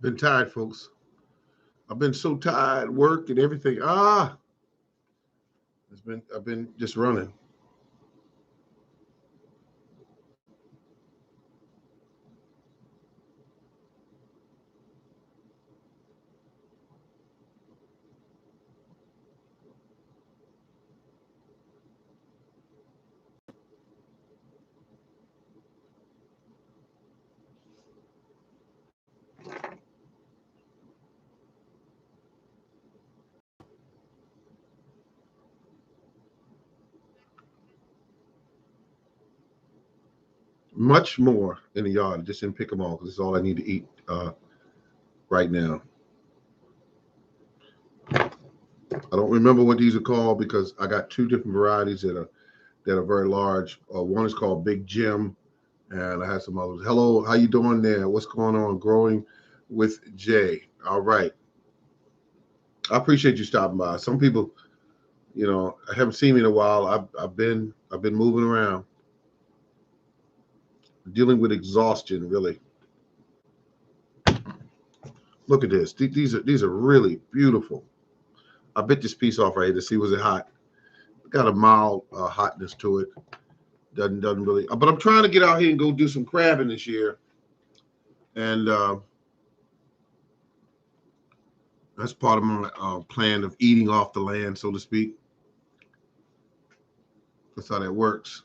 Been tired, folks. I've been so tired, work and everything. I've been just running. Much more in the yard. Just didn't pick them all because it's all I need to eat right now. I don't remember what these are called because I got two different varieties that are very large. One is called Big Jim, and I have some others. Hello, how you doing there? What's going on? Growing with Jay. All right. I appreciate you stopping by. Some people, I haven't seen me in a while. I've been moving around, dealing with exhaustion. Really, look at this. These are really beautiful. I bit this piece off right here to see was it hot. Got a mild hotness to it. Doesn't really. But I'm trying to get out here and go do some crabbing this year, and that's part of my plan of eating off the land, so to speak. That's how that works.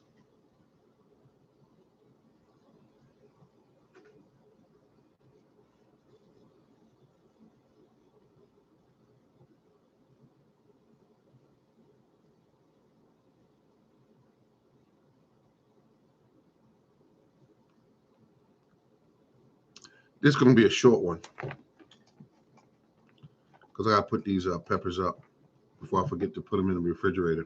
This is going to be a short one because I got to put these peppers up before I forget to put them in the refrigerator.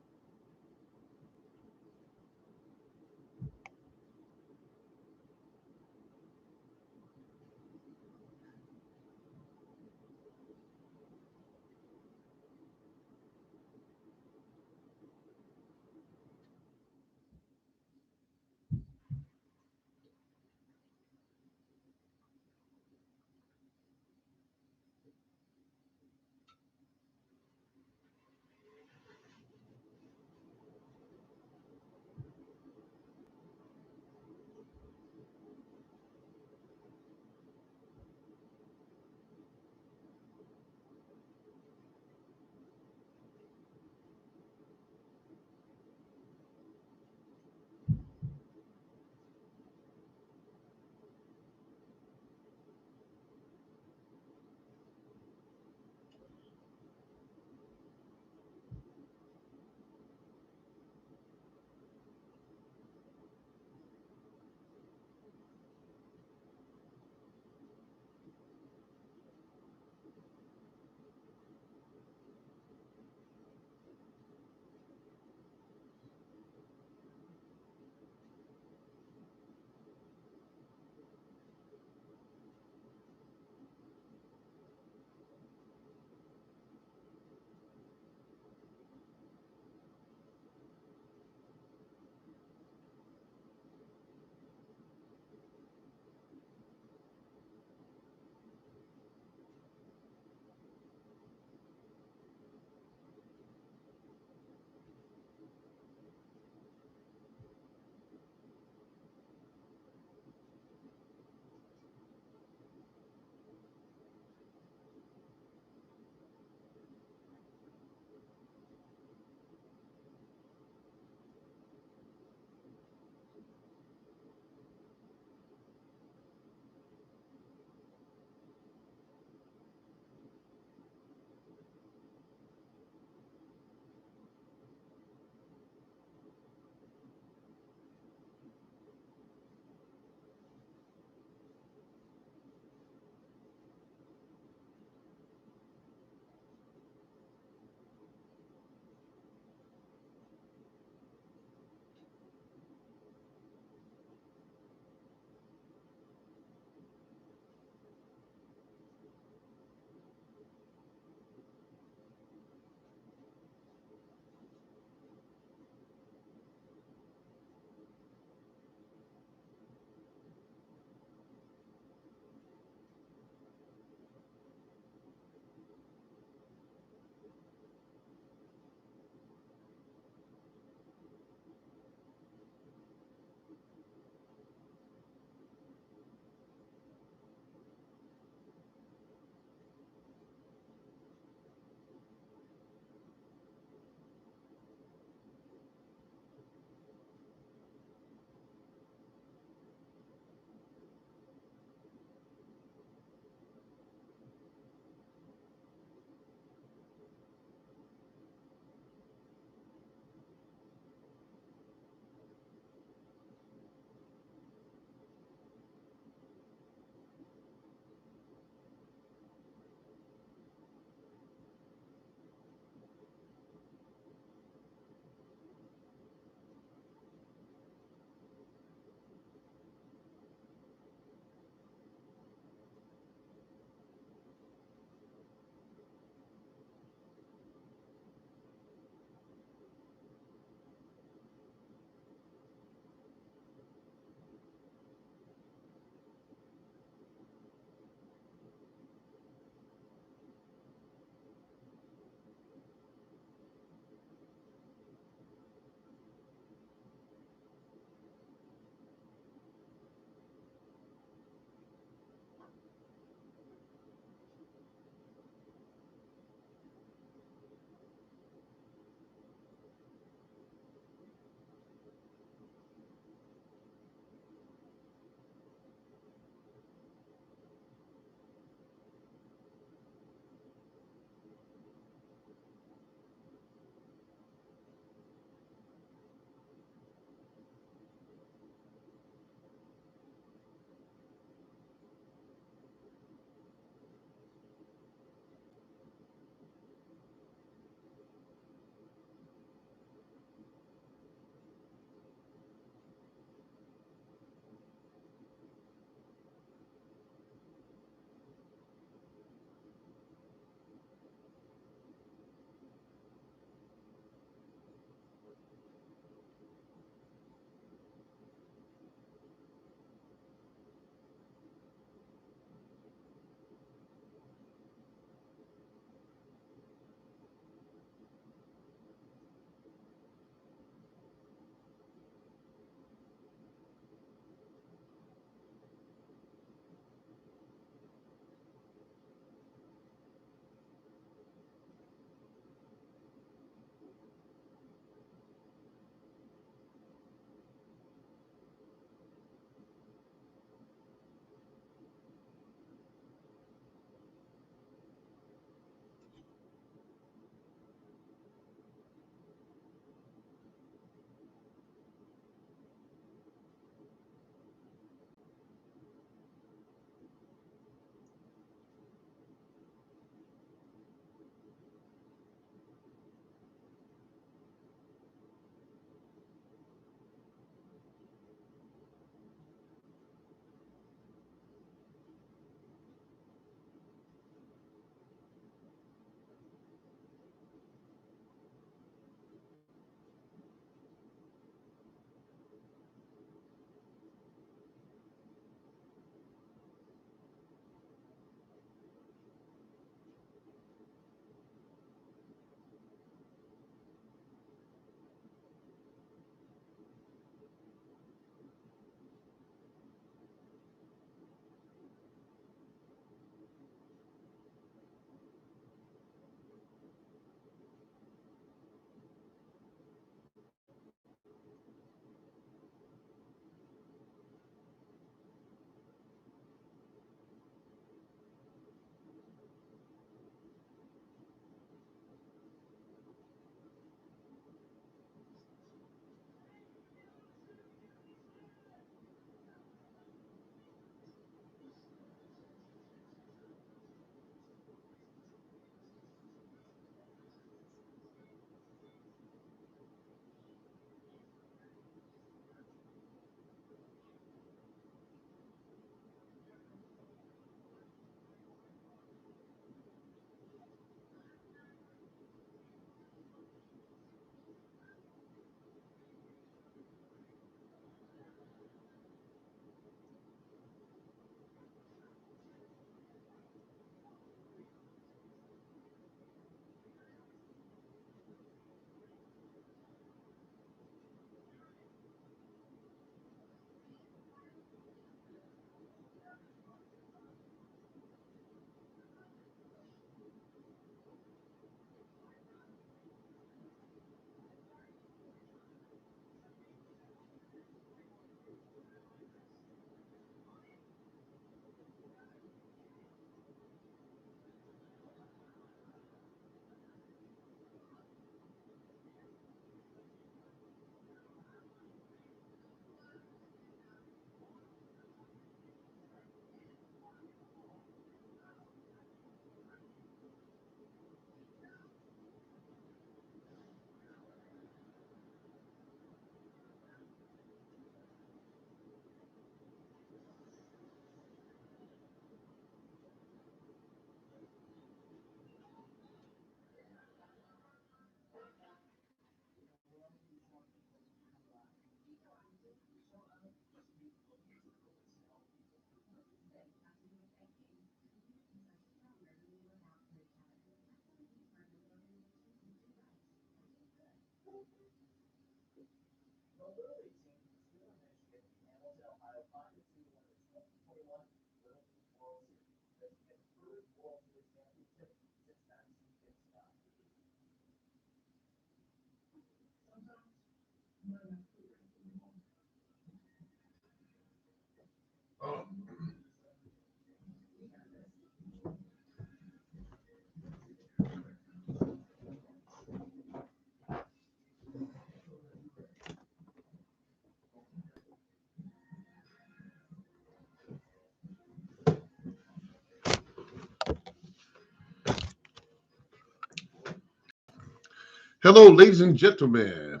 Hello, ladies and gentlemen.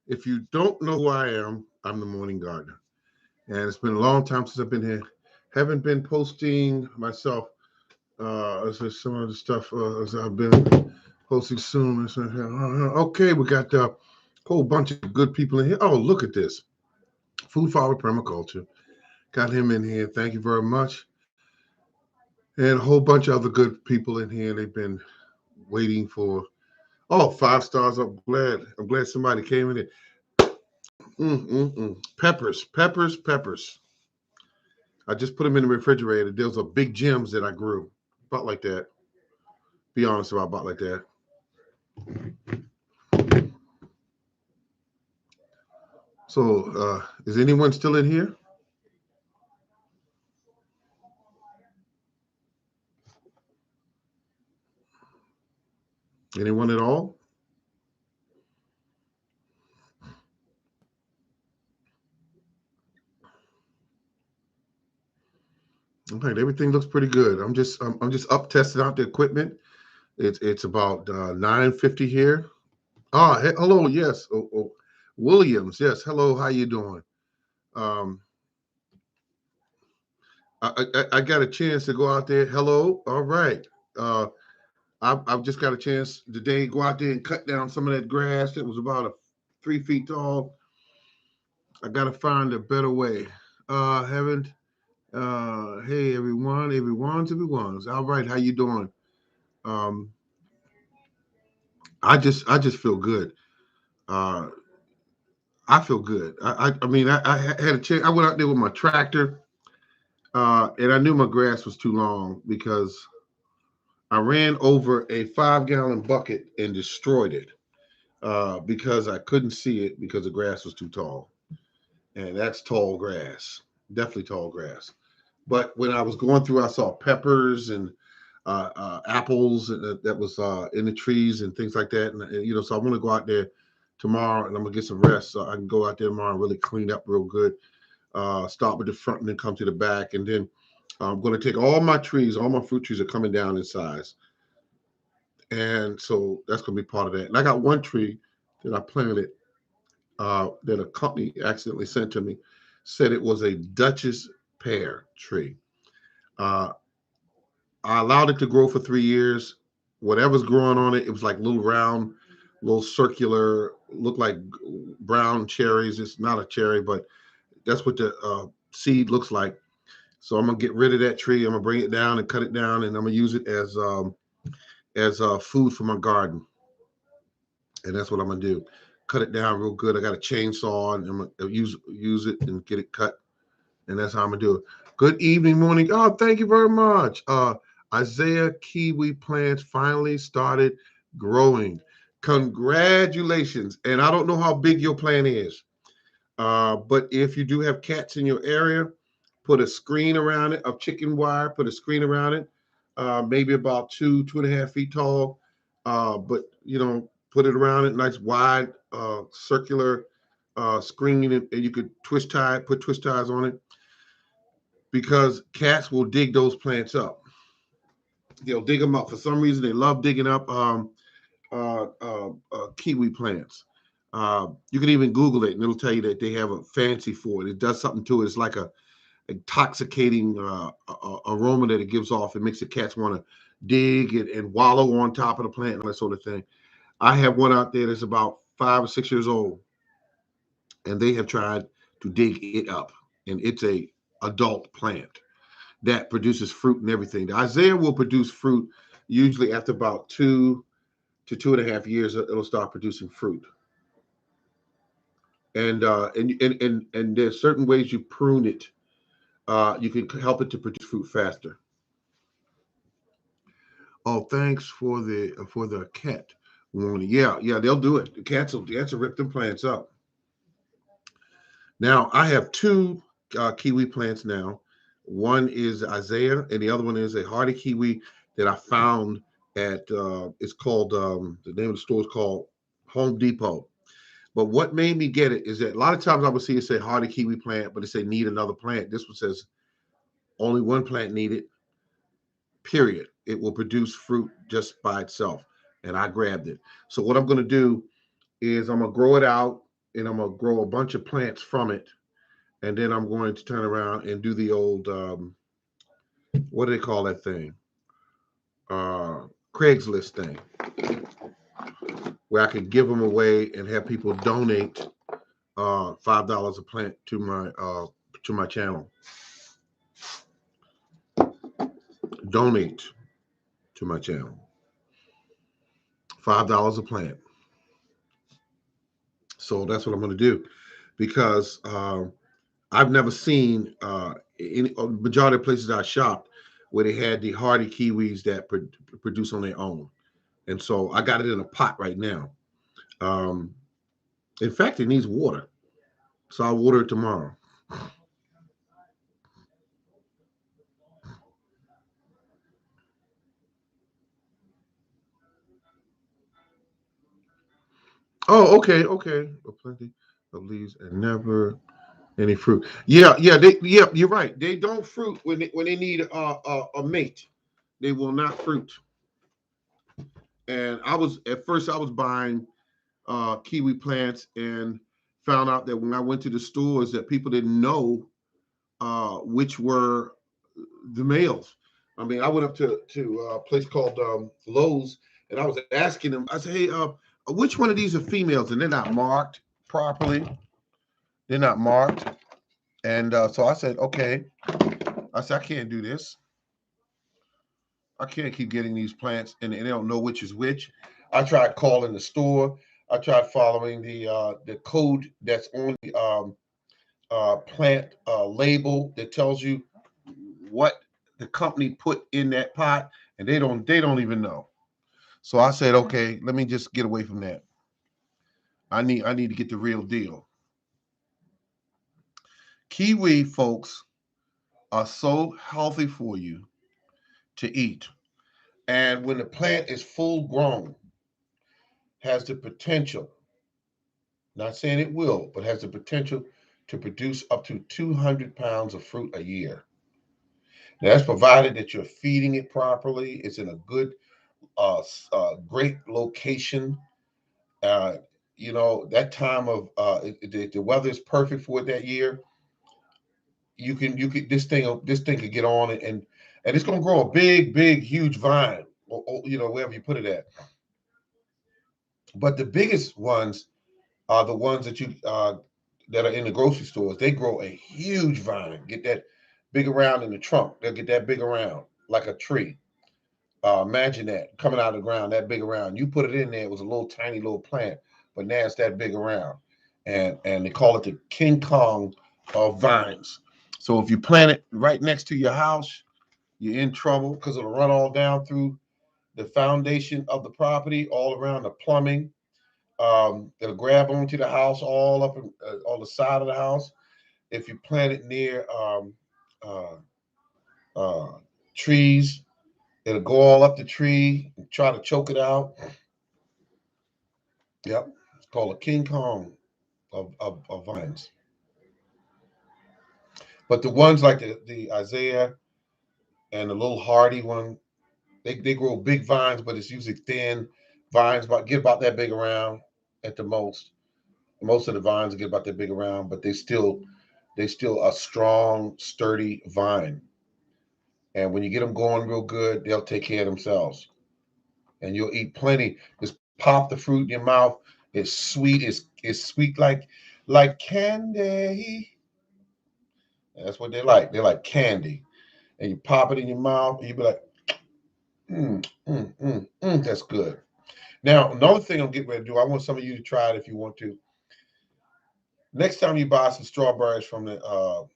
If you don't know who I am, I'm the Morning Gardener. And it's been a long time since I've been here. Haven't been posting myself. Some of the stuff as I've been posting soon. Okay, we got a whole bunch of good people in here. Oh, look at this. Food Father Permaculture. Got him in here. Thank you very much. And a whole bunch of other good people in here. They've been waiting for 5 stars. I'm glad somebody came in here. Peppers, peppers, peppers. I just put them in the refrigerator. Those are big gems that I grew. About like that. Be honest about like that. So, is anyone still in here? Anyone at all? Okay, everything looks pretty good. I'm just up testing out the equipment. It's about 9:50 here. Hello, yes. Williams, yes. Hello, how you doing? Um, I got a chance to go out there. Hello, all right. Uh, I've just got a chance today to go out there and cut down some of that grass that was about 3 feet tall. I got to find a better way. Haven't. Hey everyone's. All right, how you doing? Um, I just feel good. Uh, I feel good. I had a chance. I went out there with my tractor, and I knew my grass was too long because I ran over a 5 gallon bucket and destroyed it because I couldn't see it because the grass was too tall. And that's tall grass, definitely tall grass. But when I was going through, I saw peppers and apples that was in the trees and things like that. And so I want to go out there tomorrow and I'm gonna get some rest so I can go out there tomorrow and really clean up real good. Start with the front and then come to the back, and then I'm going to take all my trees. All my fruit trees are coming down in size, and so that's going to be part of that. And I got one tree that I planted that a company accidentally sent to me, said it was a Duchess pear tree. Uh, I allowed it to grow for 3 years. Whatever's growing on it, it was like little round, little circular, looked like brown cherries. It's not a cherry, but that's what the seed looks like. So I'm gonna get rid of that tree. I'm gonna bring it down and cut it down, and I'm gonna use it as food for my garden. And that's what I'm gonna do. Cut it down real good. I got a chainsaw, and I'm gonna use it and get it cut. And that's how I'm gonna do it. Good evening, morning. Oh, thank you very much. Isaiah kiwi plants finally started growing. Congratulations. And I don't know how big your plant is. But if you do have cats in your area, put a screen around it of chicken wire, put a screen around it, maybe about 2.5 feet tall. But put it around it, nice wide circular screen, and you could put twist ties on it because cats will dig those plants up. They'll dig them up. For some reason, they love digging up kiwi plants. You can even Google it, and it'll tell you that they have a fancy for it. It does something to it. It's like a intoxicating aroma that it gives off. It makes the cats want to dig and wallow on top of the plant and that sort of thing. I have one out there that's about 5 or 6 years old, and they have tried to dig it up, and it's a adult plant that produces fruit and everything. The Isaiah will produce fruit usually after about 2 to 2.5 years. It'll start producing fruit. And there's certain ways you prune it. You can help it to produce fruit faster. Oh, thanks for the cat warning. Yeah, they'll do it. The cats will rip them plants up. Now I have two kiwi plants now. One is Isaiah, and the other one is a hardy kiwi that I found at. It's called the name of the store is called Home Depot. But what made me get it is that a lot of times I would see it say hardy kiwi plant, but it say need another plant. This one says only one plant needed. Period. It will produce fruit just by itself. and I grabbed it. So what I'm going to do is I'm going to grow it out, and I'm going to grow a bunch of plants from it, and then I'm going to turn around and do the old what do they call that thing? Uh, Craigslist thing, where I could give them away and have people donate $5 a plant to my channel. Donate to my channel. $5 a plant. So that's what I'm going to do, because I've never seen any majority of places I shopped where they had the hardy kiwis that produce on their own, and so I got it in a pot right now. Um, in fact, it needs water, so I'll water it tomorrow. Oh, okay, okay. Plenty of leaves and never any fruit. Yeah, yeah, you're right. They don't fruit when they need a mate. They will not fruit. And at first I was buying kiwi plants and found out that when I went to the stores that people didn't know which were the males. I mean, I went up to a place called Lowe's, and I was asking them. I said, "Hey, which one of these are females?" And they're not marked properly. They're not marked, and so I said, "Okay." I said, "I can't do this. I can't keep getting these plants, and they don't know which is which." I tried calling the store. I tried following the code that's on the plant label that tells you what the company put in that pot, and they don't even know. So I said, okay, let me just get away from that. I need to get the real deal. Kiwi, folks, are so healthy for you to eat, and when the plant is full grown, has the potential. Not saying it will, but has the potential to produce up to 200 pounds of fruit a year. Now, that's provided that you're feeding it properly. It's in a good, great location. Uh, that time of the weather is perfect for it that year. You can this thing could get on it, and it's gonna grow a big huge vine, or wherever you put it at. But the biggest ones are the ones that are in the grocery stores. They grow a huge vine, get that big around in the trunk. They'll get that big around like a tree. Imagine that coming out of the ground, that big around. You put it in there, it was a little tiny little plant, but now it's that big around, and they call it the King Kong of vines. So if you plant it right next to your house, you're in trouble because it'll run all down through the foundation of the property, all around the plumbing. It'll grab onto the house all up on the side of the house. If you plant it near uh, uh, trees, it'll go all up the tree and try to choke it out. Yep, it's called a King Kong of vines. But the ones like the Isaiah and the little hardy one, they grow big vines, but it's usually thin vines, about that big around at the most. Most of the vines get about that big around, but they still a strong, sturdy vine. And when you get them going real good, they'll take care of themselves. And you'll eat plenty. Just pop the fruit in your mouth. It's sweet. It's sweet like candy. And that's what they like. They like candy. And you pop it in your mouth, and you be like, that's good. Now, another thing I'm getting ready to do, I want some of you to try it if you want to. Next time you buy some strawberries from the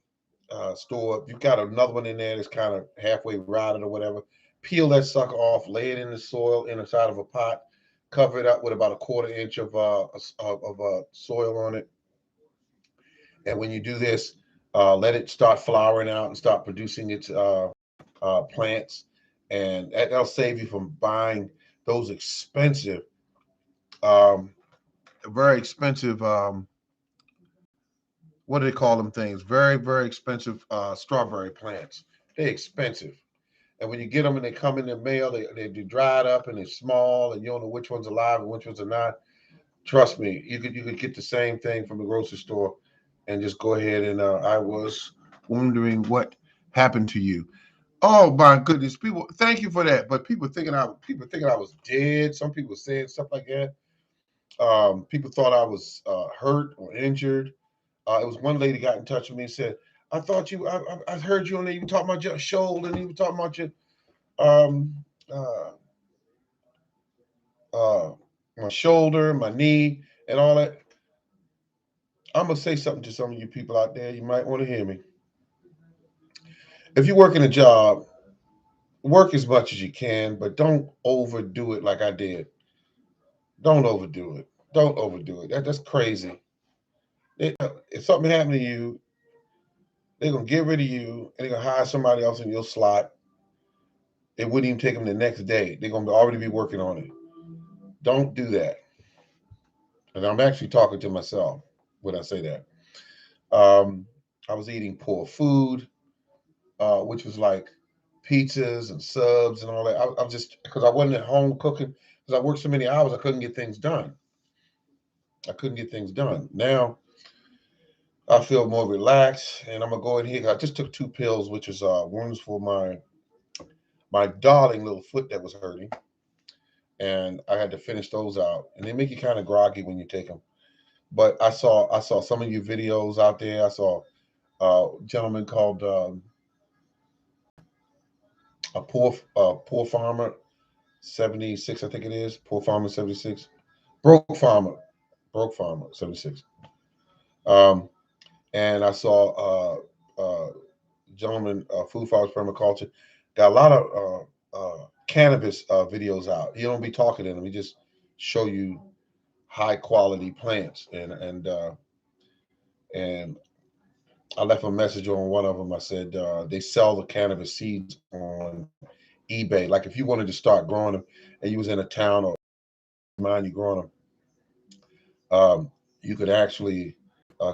store, if you've got another one in there that's kind of halfway rotted or whatever, peel that sucker off, lay it in the soil inside of a pot, cover it up with about a quarter inch of soil on it. And when you do this, let it start flowering out and start producing its plants. And that'll save you from buying those expensive, um, very expensive, what do they call them things? Very, very expensive strawberry plants. They're expensive. And when you get them and they come in the mail, they're dried up and they're small, and you don't know which one's alive and which ones are not. Trust me, you could get the same thing from the grocery store, and just go ahead and I was wondering what happened to you. Oh my goodness, people! Thank you for that. But people thinking I was dead. Some people saying stuff like that. People thought I was hurt or injured. It was one lady got in touch with me and said, "I thought I heard you on there. You were talking about your shoulder, and you were talking about your um, uh, uh, my shoulder, my knee, and all that." I'm gonna say something to some of you people out there. You might want to hear me. If you're working a job, work as much as you can, but don't overdo it like I did. Don't overdo it. Don't overdo it. That's crazy. If something happened to you, they're gonna get rid of you and they're gonna hire somebody else in your slot. It wouldn't even take them the next day. They're gonna already be working on it. Don't do that. And I'm actually talking to myself when I say that. Um, I was eating poor food, which was like pizzas and subs and all that. I was just because I wasn't at home cooking because I worked so many hours, I couldn't get things done. I couldn't get things done. Now I feel more relaxed, and I'm gonna go in here. I just took 2 pills, which is one's for my darling little foot that was hurting, and I had to finish those out. And they make you kind of groggy when you take them. But I saw some of your videos out there. I saw a gentleman called a poor farmer 76, I think it is. Poor farmer 76. Broke farmer. Broke farmer 76. Um, and I saw gentleman, Food Farmers Permaculture, got a lot of cannabis videos out. He don't be talking in them. He just show you high quality plants. And I left a message on one of them. I said they sell the cannabis seeds on eBay. Like if you wanted to start growing them, and you was in a town or mind you growing them, you could actually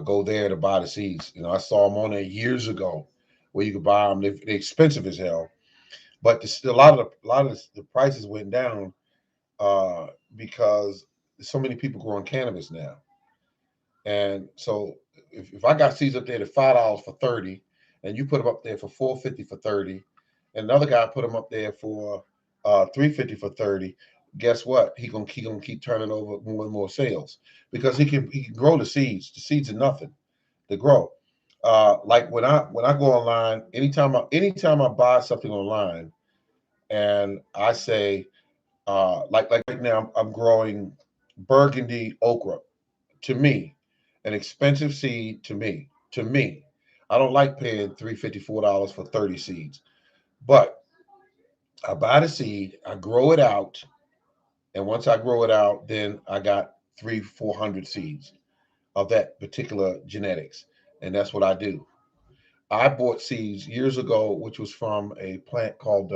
go there to buy the seeds. I saw them on there years ago, where you could buy them. They're expensive as hell, but a lot of the prices went down uh, because so many people growing cannabis now. And so if I got seeds up there at $5 for 30, and you put them up there for 450 for 30, and another guy put them up there for 350 for 30, guess what? He gonna keep turning over more and more sales because he can grow the seeds. The seeds are nothing to grow. Like when I go online, anytime I buy something online, and I say like right now I'm growing burgundy okra. To me, an expensive seed. To me, I don't like paying $354 for 30 seeds. But I buy the seed, I grow it out, and once I grow it out, then I got 400 seeds of that particular genetics, and that's what I do. I bought seeds years ago, which was from a plant called.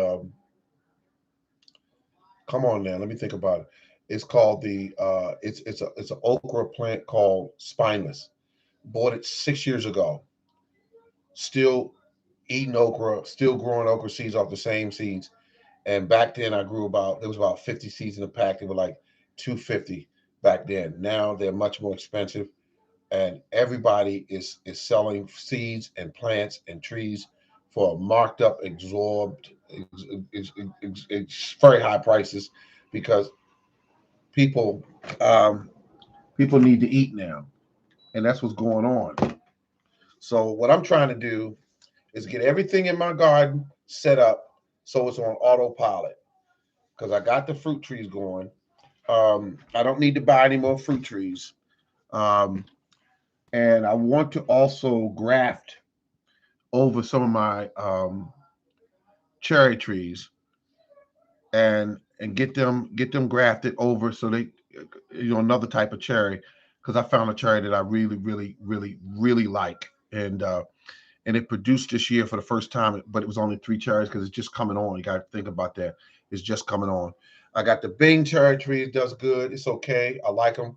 Come on now, let me think about it. It's called the. It's an okra plant called spineless. Bought it 6 years ago. Still eating okra, still growing okra seeds off the same seeds. And back then, there was about 50 seeds in the pack. They were like 250 back then. Now they're much more expensive, and everybody is selling seeds and plants and trees for marked up, absorbed, very high prices because people um, people need to eat now, and that's what's going on. So what I'm trying to do is get everything in my garden set up so it's on autopilot because I got the fruit trees going. I don't need to buy any more fruit trees. Um, and I want to also graft over some of my cherry trees and get them grafted over so they another type of cherry because I found a cherry that I really really really really like and it produced this year for the first time, but it was only 3 cherries because it's just coming on. You got to think about that. It's just coming on. I got the Bing cherry tree. It does good. It's okay. I like them.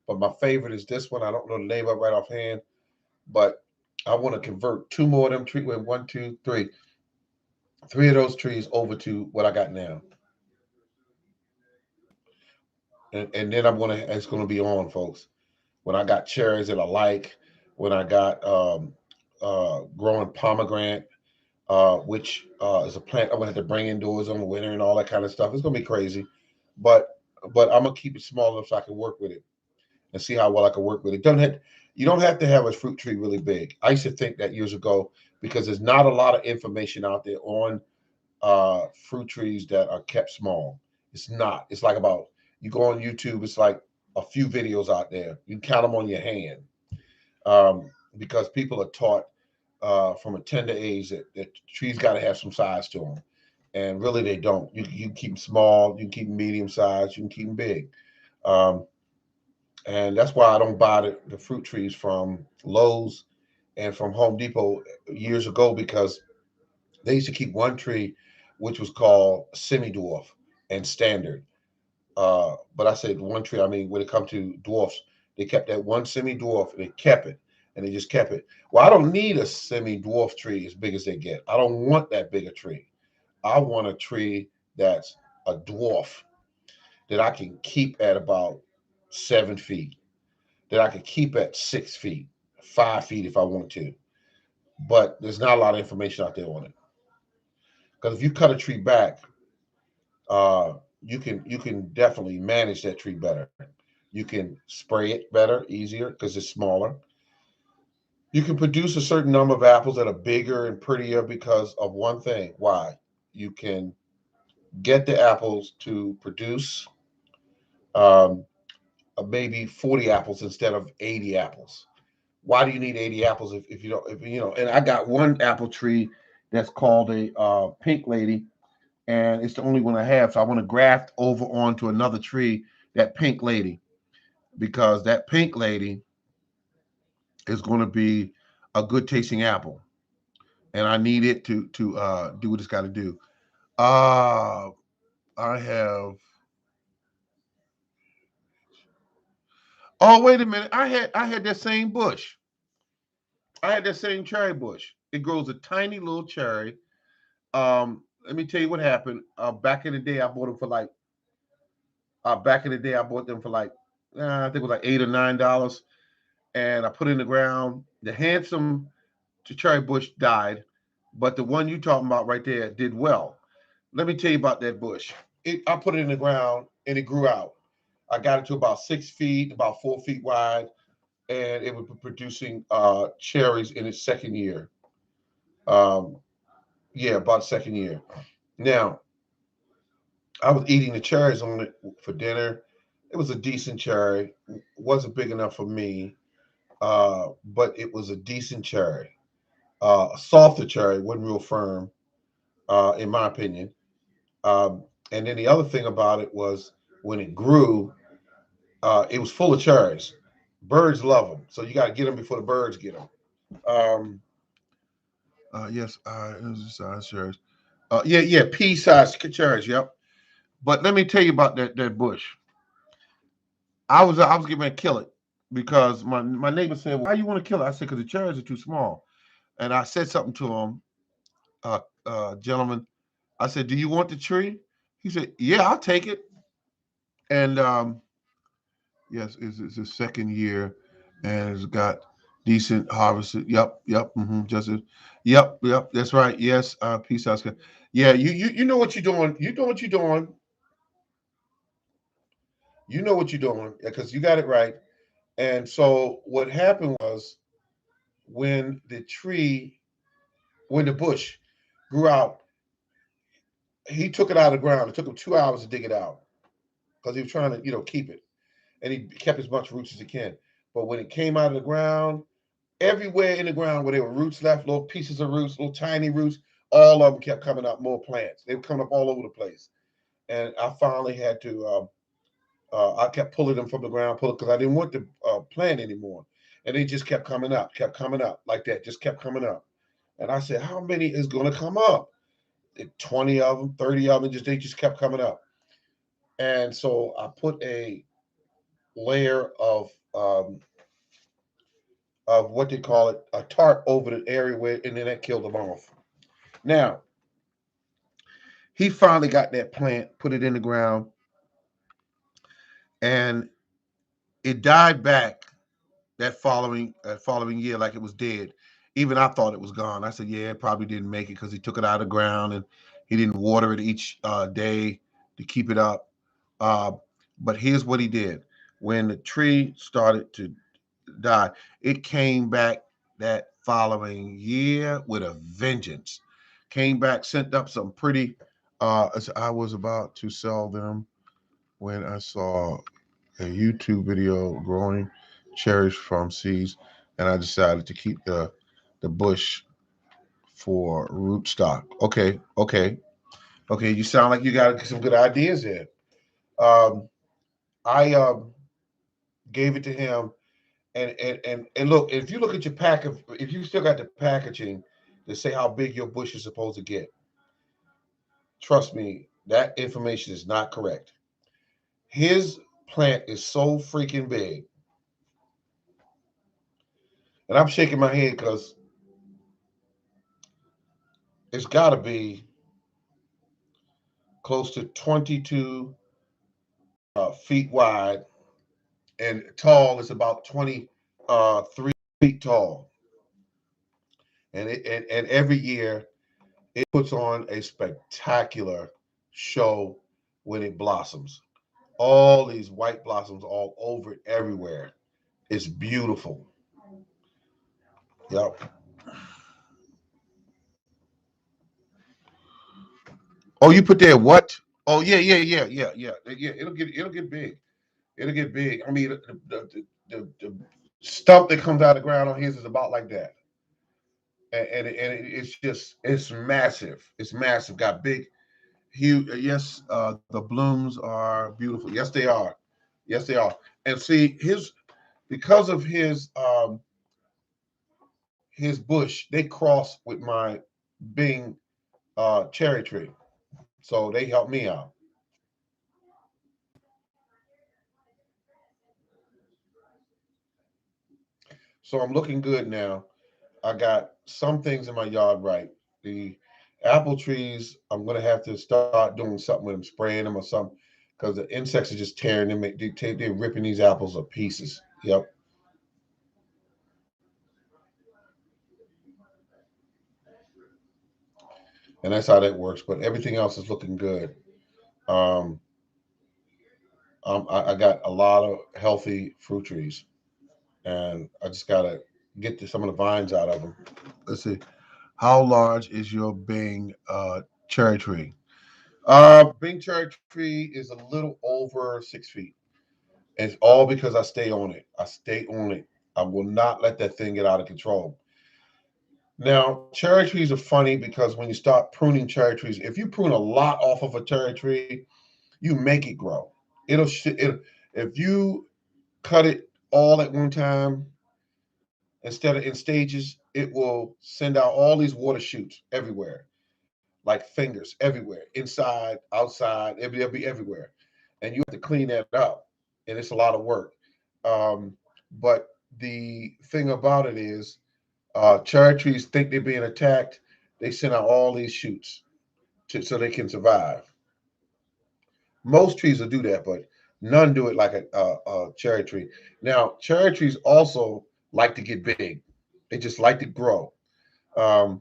But my favorite is this one. I don't know the name of it right offhand, but I want to convert 2 more of them trees with 1, 2, 3. 3 of those trees over to what I got now. And then it's gonna be on, folks. When I got cherries that I like, when I got growing pomegranate, which is a plant I'm gonna have to bring indoors on the winter and all that kind of stuff. It's gonna be crazy, but I'm gonna keep it small enough so I can work with it and see how well I can work with it. You don't have to have a fruit tree really big. I used to think that years ago because there's not a lot of information out there on fruit trees that are kept small. It's not. It's like about you go on YouTube. It's like a few videos out there. You can count them on your hand because people are taught from a tender age that trees got to have some size to them, and really they don't. You can keep them small. You can keep them medium size. You can keep them big. Um, and that's why I don't buy the fruit trees from Lowe's and from Home Depot years ago because they used to keep one tree, which was called semi dwarf and standard. But I said one tree. I mean, when it comes to dwarfs, they kept that one semi dwarf and they kept it, and they just kept it. Well, I don't need a semi dwarf tree as big as they get. I don't want that big a tree. I want a tree that's a dwarf that I can keep at about 7 feet, that I can keep at 6 feet, 5 feet if I want to. But there's not a lot of information out there on it. Because if you cut a tree back, uh, you can definitely manage that tree better. You can spray it better, easier because it's smaller. You can produce a certain number of apples that are bigger and prettier because of one thing. Why? You can get the apples to produce um, maybe 40 apples instead of 80 apples. Why do you need 80 apples if you don't, if you know? And I got one apple tree that's called a pink lady, and it's the only one I have. So I want to graft over onto another tree that pink lady because that pink lady is going to be a good tasting apple, and I need it to do what it's got to do. Uh I have. Oh, wait a minute! I had that same bush. I had that same cherry bush. It grows a tiny little cherry. Let me tell you what happened. Back in the day, I bought them for like. Back in the day, I bought them for like. I think it was like $8 or $9, and I put it in the ground. The handsome cherry bush died, but the one you talking about right there did well. Let me tell you about that bush. I put it in the ground and it grew out. I got it to about 6 feet, about 4 feet wide, and it was producing cherries in its second year. Um, yeah, about second year. Now, I was eating the cherries on it for dinner. It was a decent cherry. Wasn't big enough for me, but it was a decent cherry. A softer cherry, wasn't real firm, in my opinion. Um, and then the other thing about it was when it grew, it was full of cherries. Birds love them, so you got to get them before the birds get them. Um, yes, it was a size cherries. Yeah, pea size cherries. Yep. But let me tell you about that bush. I was getting ready to kill it because my neighbor said, "Well, why you want to kill it?" I said, "Because the cherries are too small." And I said something to him, gentleman. I said, "Do you want the tree?" He said, "Yeah, I'll take it." And yes, it's the second year, and it's got decent harvest. Yep. Yep. That's right. Yes, peace out. Yeah, you know what you're doing. You know what you're doing. You know what you're doing because you got it right. And so what happened was when the tree, when the bush grew out, he took it out of the ground. It took him 2 hours to dig it out because he was trying to, keep it, and he kept as much roots as he can. But when it came out of the ground, everywhere in the ground where there were roots left, little pieces of roots, little tiny roots, all of them kept coming up more plants. They were coming up all over the place. And I finally had to, I kept pulling them from the ground, because I didn't want to plant anymore. And they just kept coming up like that, just kept coming up. And I said, how many is going to come up? 20 of them, 30 of them, they just kept coming up. And so I put a layer of what they call it, a tarp over the area where, and then that killed them off. Now, He finally got that plant, put it in the ground, and it died back that following year like it was dead. Even I thought it was gone. I said, yeah, it probably didn't make it because he took it out of the ground and he didn't water it each day to keep it up. Uh, but here's what he did. When the tree started to die, it came back that following year with a vengeance. Came back, sent up some pretty. As I was about to sell them when I saw a YouTube video growing cherries from seeds, and I decided to keep the bush for rootstock. Okay. You sound like you got some good ideas there. Um, I gave it to him, and look, if you look at your pack of, if you still got the packaging to say how big your bush is supposed to get, trust me, that information is not correct. His plant is so freaking big, and I'm shaking my head because it's got to be close to 22 feet wide, and tall is about 23 feet tall. And every year it puts on a spectacular show when it blossoms. All these white blossoms all over it, everywhere. It's beautiful. Yep. Oh, you put there what? Oh yeah. It'll get big. It'll get big. I mean, the stump that comes out of the ground on his is about like that, it's just it's massive. It's massive. Got big, huge. Yes, the blooms are beautiful. Yes, they are. Yes, they are. And see, because of his bush, they cross with my Bing cherry tree, so they help me out. So I'm looking good now. I got some things in my yard right. The apple trees, I'm gonna have to start doing something with them, spraying them or something, because the insects are just tearing them. They're ripping these apples to pieces. Yep, and that's how that works. But everything else is looking good. Um, I got a lot of healthy fruit trees, and I just gotta get some of the vines out of them. Let's see. How large is your Bing cherry tree? Bing cherry tree is a little over 6 feet. And it's all because I stay on it. I stay on it. I will not let that thing get out of control. Now, cherry trees are funny because when you start pruning cherry trees, if you prune a lot off of a cherry tree, you make it grow. If you cut it all at one time instead of in stages, it will send out all these water shoots everywhere, like fingers everywhere, inside, outside. It'll be everywhere, and you have to clean that up, and it's a lot of work. Um, but the thing about it is, cherry trees think they're being attacked. They send out all these shoots so they can survive. Most trees will do that, but none do it like a cherry tree. Now, cherry trees also like to get big. They just like to grow. Um,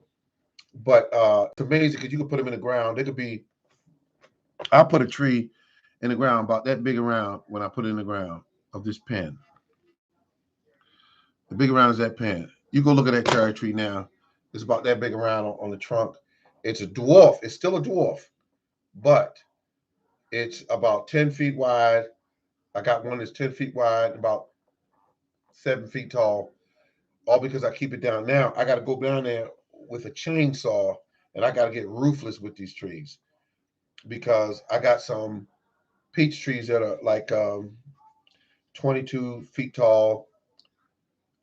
but it's amazing because you can put them in the ground. They could be. I put a tree in the ground about that big around when I put it in the ground of this pen. The big around is that pen. You go look at that cherry tree now. It's about that big around on the trunk. It's a dwarf. It's still a dwarf, but it's about 10 feet wide. I got one that's 10 feet wide, about 7 feet tall, all because I keep it down. Now I got to go down there with a chainsaw and I got to get ruthless with these trees because I got some peach trees that are like 22 feet tall.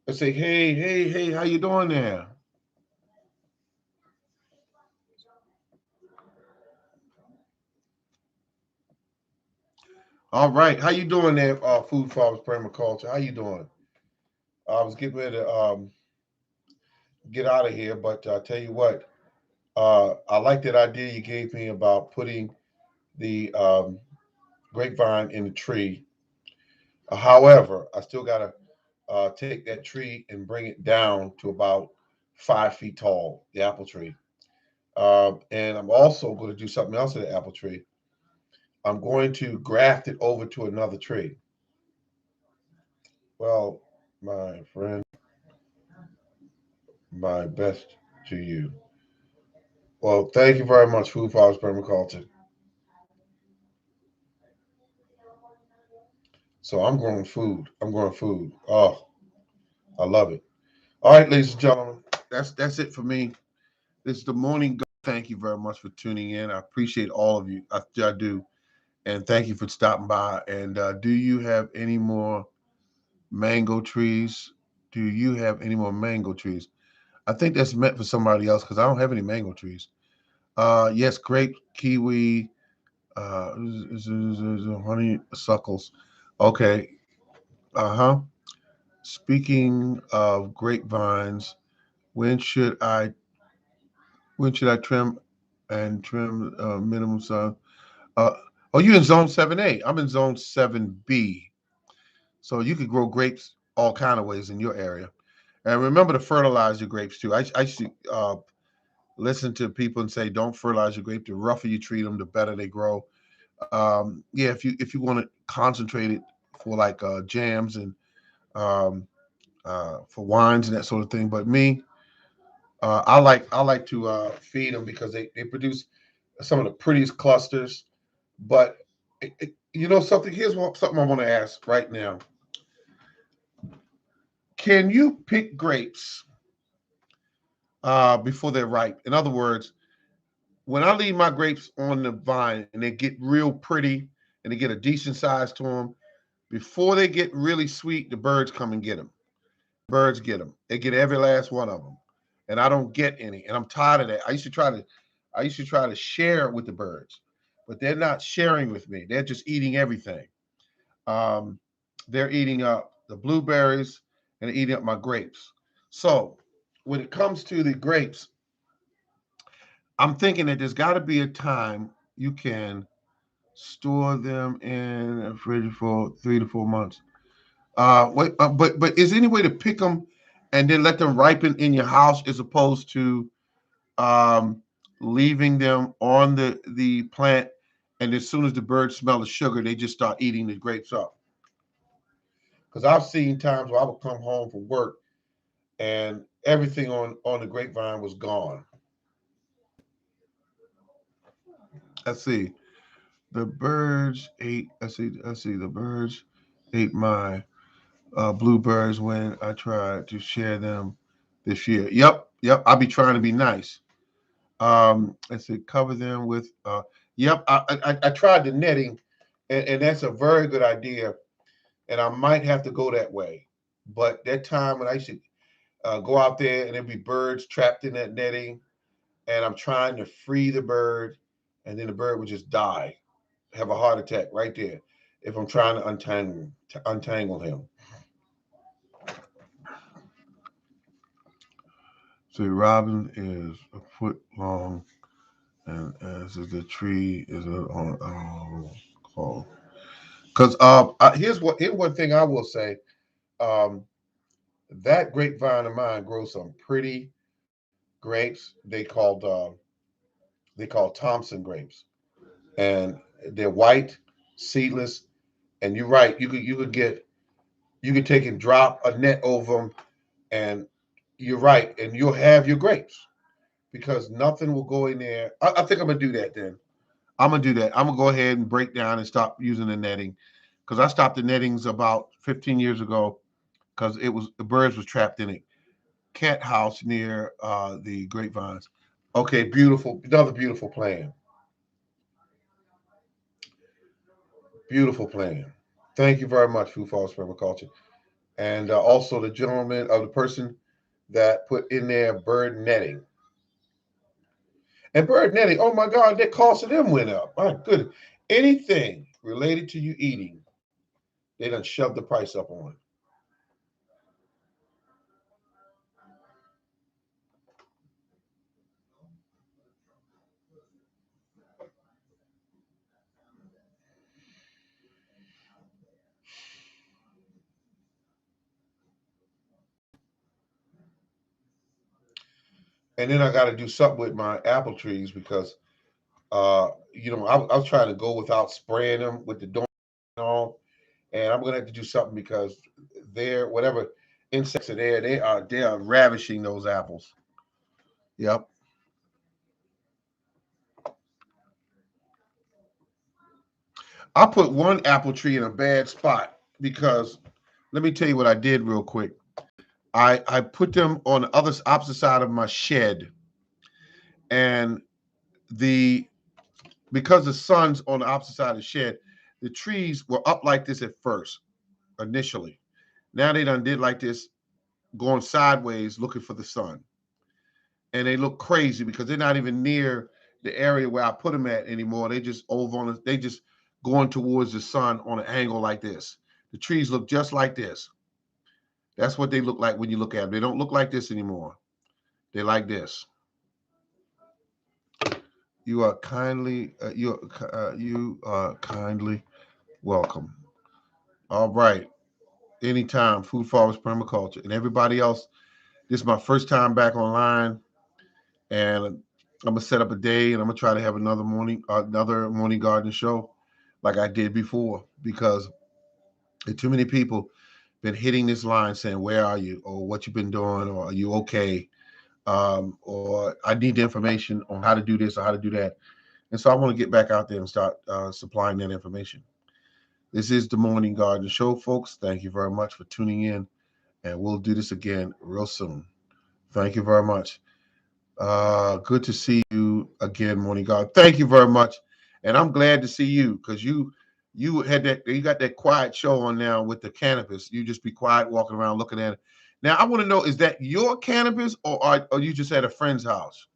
I say, hey, how you doing there? All right, how you doing there, Food Farms Permaculture? How you doing? I was getting ready to get out of here, but I tell you what, I like that idea you gave me about putting the grapevine in the tree. However, I still got to take that tree and bring it down to about 5 feet tall, the apple tree. And I'm also going to do something else to the apple tree. I'm going to graft it over to another tree. Well, my friend, my best to you. Well, thank you very much, Food Farms Permaculture. So I'm growing food. I'm growing food. Oh, I love it. All right, ladies and gentlemen, that's it for me. This is the morning. Thank you very much for tuning in. I appreciate all of you. I do, and thank you for stopping by. And do you have any more mango trees? Do you have any more mango trees? I think that's meant for somebody else because I don't have any mango trees. Yes, grape, kiwi, honeysuckles. Okay. Uh-huh. Speaking of grapevines, when should I when should I trim minimum sun? Uh, oh, you in zone 7A. I'm in zone 7B. So you could grow grapes all kind of ways in your area. And remember to fertilize your grapes too. I used to listen to people and say, don't fertilize your grape. The rougher you treat them, the better they grow. Yeah, if you want to concentrate it for like jams and um, for wines and that sort of thing. But me, I like to feed them because they produce some of the prettiest clusters. But something. Something I want to ask right now. Can you pick grapes before they're ripe? In other words, when I leave my grapes on the vine and they get real pretty and they get a decent size to them, before they get really sweet, the birds come and get them. Birds get them. They get every last one of them, and I don't get any. And I'm tired of that. I used to try to share with the birds, but they're not sharing with me. They're just eating everything. Um, they're eating up the blueberries and eating up my grapes. So when it comes to the grapes, I'm thinking that there's got to be a time you can store them in a fridge for 3 to 4 months. But is there any way to pick them and then let them ripen in your house as opposed to um, leaving them on the plant, and as soon as the birds smell the sugar, they just start eating the grapes up? Because I've seen times where I would come home from work and everything on the grapevine was gone. Let's see. The birds ate. I see. The birds ate my blueberries when I tried to share them this year. Yep. I'll be trying to be nice. I said cover them with. Yep. I tried the netting, and that's a very good idea. And I might have to go that way. But that time when I should go out there and there'd be birds trapped in that netting, and I'm trying to free the bird, and then the bird would just die, have a heart attack right there. If I'm trying to untangle him. See, robin is a foot long, and as is the tree is on called. Because here's one thing I will say. Um, that grapevine of mine grows some pretty grapes. They call Thompson grapes, and they're white, seedless. And you're right. You could take and drop a net over them, and you're right, and you'll have your grapes because nothing will go in there. I think I'm gonna do that then. I'm gonna do that. I'm gonna go ahead and break down and stop using the netting because I stopped the nettings about 15 years ago because it was the birds was trapped in a cat house near the grapevines. Okay, beautiful. Another beautiful plan. Beautiful plan. Thank you very much, Food Falls Permaculture, and also the gentleman of the person that put in there bird netting. And bird netting, oh my God, that cost of them went up. My goodness. Anything related to you eating, they done shoved the price up on. And then I got to do something with my apple trees because, I was trying to go without spraying them with the dawn and all, and I'm gonna have to do something because they're whatever insects are there, they are ravishing those apples. Yep. I put one apple tree in a bad spot because let me tell you what I did real quick. I put them on the other opposite side of my shed, and the because the sun's on the opposite side of the shed, the trees were up like this at first initially. Now they done did like this, going sideways looking for the sun, and they look crazy because they're not even near the area where I put them at anymore. They just over on. They just going towards the sun on an angle like this. The trees look just like this. That's what they look like when you look at them. They don't look like this anymore. They like this. You are kindly you are kindly welcome. All right. Anytime, Food Forest Permaculture. And everybody else, this is my first time back online. And I'm gonna set up a day and I'm gonna try to have another morning garden show like I did before because too many people been hitting this line saying, where are you? Or what you've been doing, or are you okay? Or I need the information on how to do this or how to do that. And so I want to get back out there and start supplying that information. This is the Morning Garden Show, folks. Thank you very much for tuning in, and we'll do this again real soon. Thank you very much. Good to see you again, Morning Garden. Thank you very much, and I'm glad to see you because you got that quiet show on now with the cannabis. You just be quiet, walking around, looking at it. Now I want to know: is that your cannabis, or you just at a friend's house?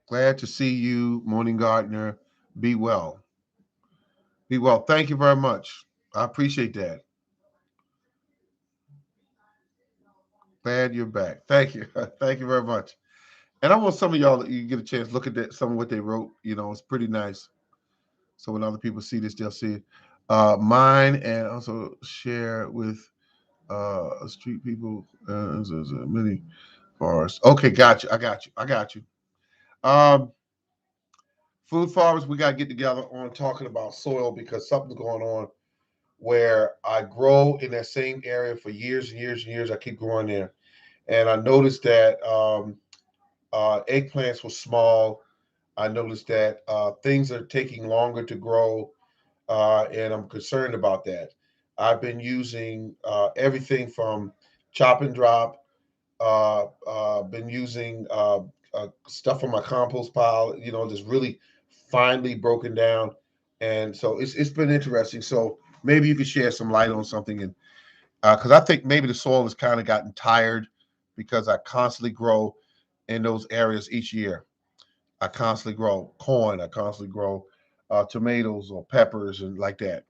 Glad to see you, Morning Gardener. Be well. Be well. Thank you very much. I appreciate that. Glad you're back. Thank you. Thank you very much. And I want some of y'all that you get a chance look at that some of what they wrote. It's pretty nice. So when other people see this, they'll see it. Mine and also share with street people. There's a mini forest. Okay, got you. I got you. I got you. Um, Food farmers, we got to get together on talking about soil because something's going on where I grow in that same area for years and years and years. I keep growing there, and I noticed that eggplants were small. I noticed that things are taking longer to grow, and I'm concerned about that. I've been using everything from chop and drop. Been using stuff from my compost pile. Just really finely broken down, and so it's been interesting. So maybe you could share some light on something, and because I think maybe the soil has kind of gotten tired because I constantly grow in those areas each year. I constantly grow corn. I constantly grow tomatoes or peppers and like that.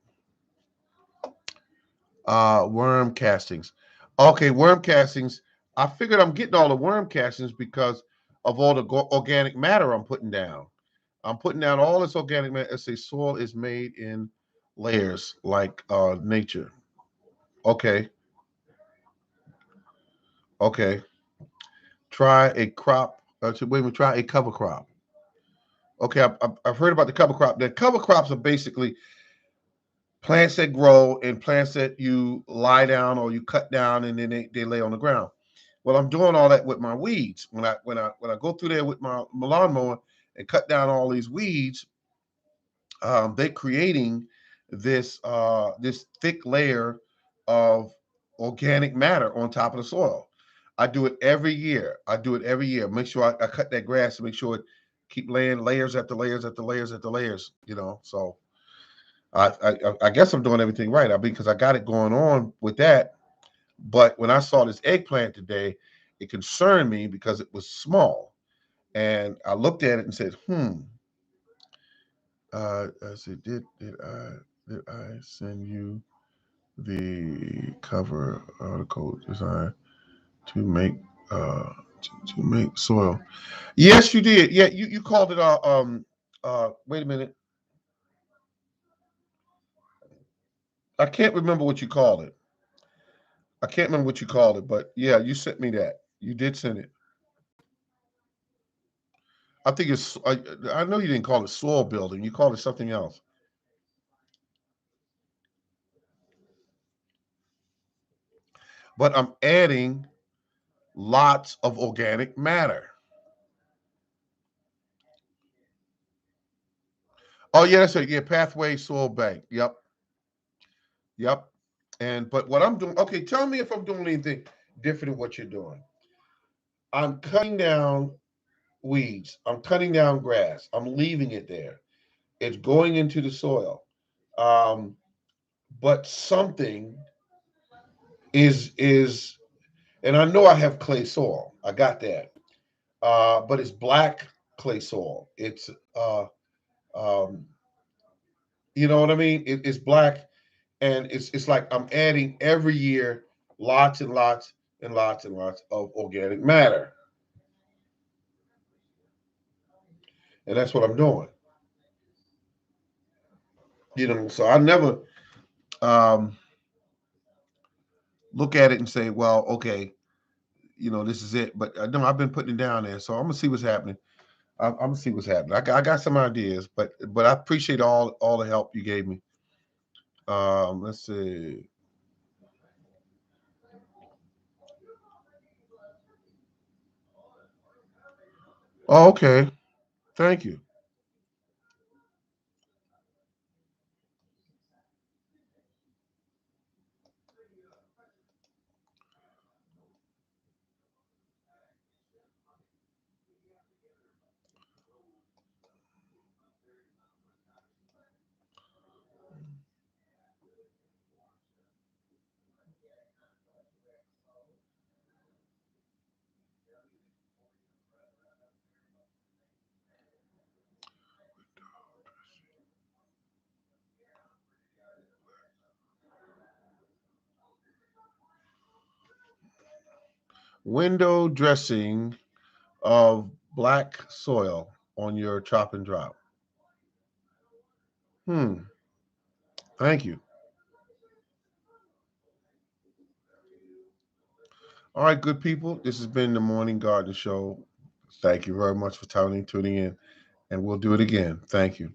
Worm castings. Okay, worm castings. I figured I'm getting all the worm castings because of all the organic matter I'm putting down. I'm putting down all this organic matter. Let's say soil is made in layers like nature. Okay, okay. Try a crop. Wait a minute, try a cover crop. Okay, I've heard about the cover crop. The cover crops are basically plants that grow and plants that you lie down or you cut down and then they lay on the ground. Well, I'm doing all that with my weeds. When I go through there with my lawnmower and cut down all these weeds, they're creating this thick layer of organic matter on top of the soil. I do it every year. I do it every year. Make sure I cut that grass to make sure it keep laying layers after layers after layers after layers. So I guess I'm doing everything right. I mean, because I got it going on with that. But when I saw this eggplant today, it concerned me because it was small, and I looked at it and said, "Hmm." I said, "Did I send you the cover article design to make to make soil. Yes, you did. Yeah, you called it wait a minute. I can't remember what you called it. I can't remember what you called it, but yeah, you sent me that. You did send it. I think I know you didn't call it soil building. You called it something else. But I'm adding lots of organic matter. Oh yeah, that's it. Yeah, Pathway Soil Bank. Yep, yep. And but what I'm doing, okay, tell me if I'm doing anything different than what you're doing. I'm cutting down weeds. I'm cutting down grass. I'm leaving it there. It's going into the soil. Um, but something is, and I know I have clay soil. I got that. But it's black clay soil. It's um, you know what I mean? It's black, and it's like I'm adding every year lots and lots and lots and lots of organic matter, and that's what I'm doing. So I never um, look at it and say, well, okay, this is it. But no, I've been putting it down there, so I'm gonna see what's happening. I'm gonna see what's happening. I got some ideas, but I appreciate all the help you gave me. Let's see. Oh, okay. Thank you. Window dressing of black soil on your chop and drop. Hmm. Thank you. All right, good people. This has been the Morning Garden Show. Thank you very much for tuning in, and we'll do it again. Thank you.